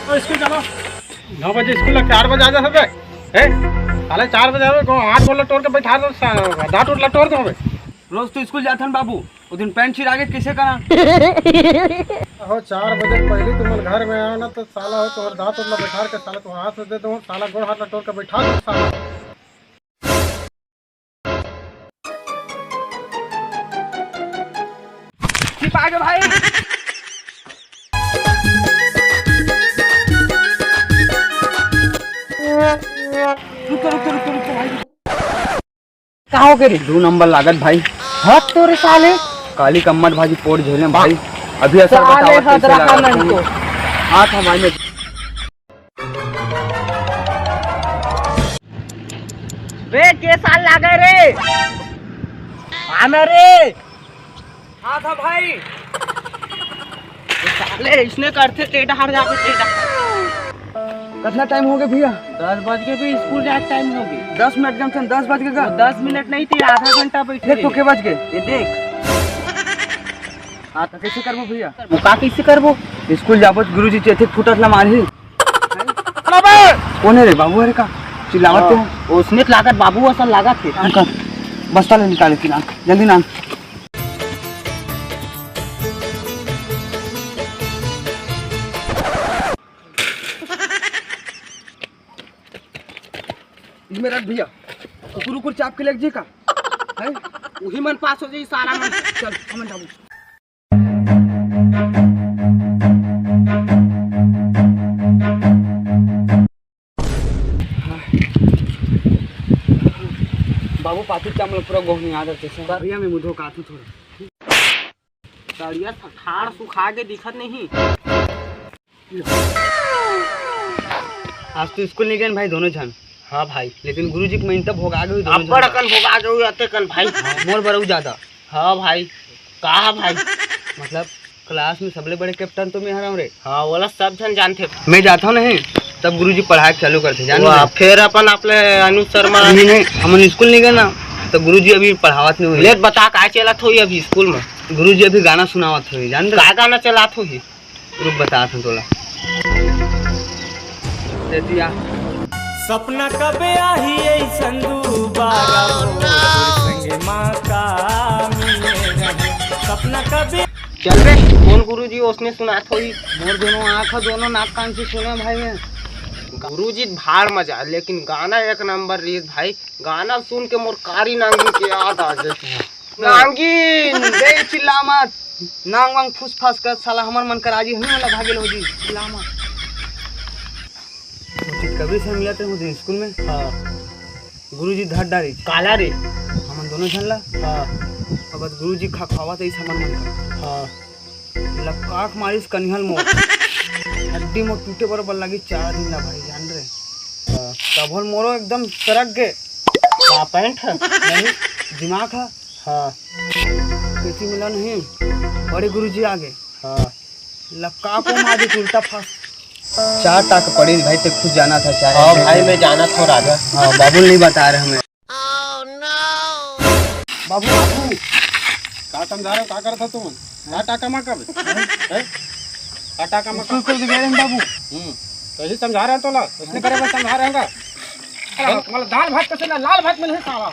तो स्कूल चलो 9 बजे स्कूल लग 4 बजे आ जा सबे साले 4 बजे आवे 8 बोल तोड़ के बैठा दो दांत उठ लटोर दो। रोज तो स्कूल जाथन बाबू, वो दिन पैंट छिरा के कैसे करा? हो 4 बजे पहले तुम घर में आओ ना तो साला हो तो दांत उठ बैठा के साला तो हाथ दे दो साला गोड़ हाथ लटोर के बैठा दो साला। ठीक आगे भाई। रुको भाई। कहाँ हो गए रे? 2 नंबर लागत भाई। हट तो रे साले, काली कम्मत भाजी पोट झेले भाई। अभी असर साले बताओ कैसे हदरा लगा को हाथ हमारे रे के साल लागे रे आमे रे। हाँ था भाई। साले इसने करते टेढ़ा हट जाके टेढ़ा। कितना टाइम हो गया भैया? 10 बज के भी स्कूल जाए टाइम हो गई। 10 मिनट कम से 10 बज गए का? 10 मिनट नहीं थी, आधा घंटा बैठे। देख तो के बज गए? ये देख। हाँ तो कैसे करबो भैया? मुका कैसे करबो? स्कूल जाबो गुरुजी चेथे फुटत ला मारी। कौन है रे? बाबू अरे का चिल्लावत है? उसने लागत बाबू असल लागत थे। अंकल बस्ता ले निकाले कि ना जल्दी ना। इसमें रख भैया। कुकुर चाप के लग जी का है वही मन पास हो जाई सारा मन। चल हमन जाबो। बाबू पाती चामल पूरा गोहनी आदत है सर। भैया मैं मुझे काटू थोड़ा सड़िया खाड़ सुखा के दिखत नहीं। आज तो स्कूल नहीं गए भाई दोनों जन। हाँ भाई, लेकिन गुरुजी के महीने तब होगा गए दोनों अब्बड़ कल होगा गए अते कल भाई। मोर बरऊ ज्यादा। हाँ भाई, कहा भाई मतलब क्लास में सबले बड़े कैप्टन तो मैं हरा रे। हाँ बोला सब जन जानते। मैं जाता हूँ नहीं तब गुरुजी पढ़ाई चालू करते जान। फिर अपन अपने अनु शर्मा नहीं हम स्कूल नहीं गए ना तो गुरुजी अभी पढ़ावत नहीं हुई। लेट बता का चलत हो अभी स्कूल में? गुरुजी अभी गाना सुनावत हुई जान। का गाना चलात हो? रुक बता तोला दिया सपना कबे आही ऐसन दुबारा संगे माँ का मिले रहे। सपना कबे चल रे कौन गुरुजी उसने सुनात होई? मोर दोनों आँख दोनों नाक कान से सुने भाई मैं। गुरुजी भाड़ मजा, लेकिन गाना एक नंबर रही भाई। गाना सुन के मोर कारी नांगिन के याद आ जाए। नांगिन दे चिल्ला मत। नांग वांग फुस फास कर साला हमर मन कराजी हमें वाला भागेल हो जी। चिल्ला मत। कभी से मिला थे मुझे स्कूल में। हाँ गुरुजी धर डारी काला रे। हमन दोनों झन ला। हाँ अब गुरुजी खा खावा तो इस हमन मन का। हाँ लकाक मारिस कनिहल मोर हड्डी मोर टूटे बराबर लगी 4 दिन ला भाई जान रे। तब होल मोरो एकदम सरक गए। का पैंट है? नहीं दिमाग है। हाँ किसी मिला नहीं बड़े गुरुजी आगे। हाँ लक्का को मारी उल्टा फास 4 टाक पड़ी भाई ते खुद जाना था चाहे। हाँ भाई मैं जाना था राजा। हाँ बाबू नहीं बता रहे हमें। बाबू बाबू का समझा रहे हो? का करता तुम? का टाका मा कब है? का टाका मा स्कूल को गए बाबू। तो यही समझा रहे हैं तो ला उसने करे बस समझा रहे हैं का। मतलब दाल भात कैसे लाल भात में नहीं खावा।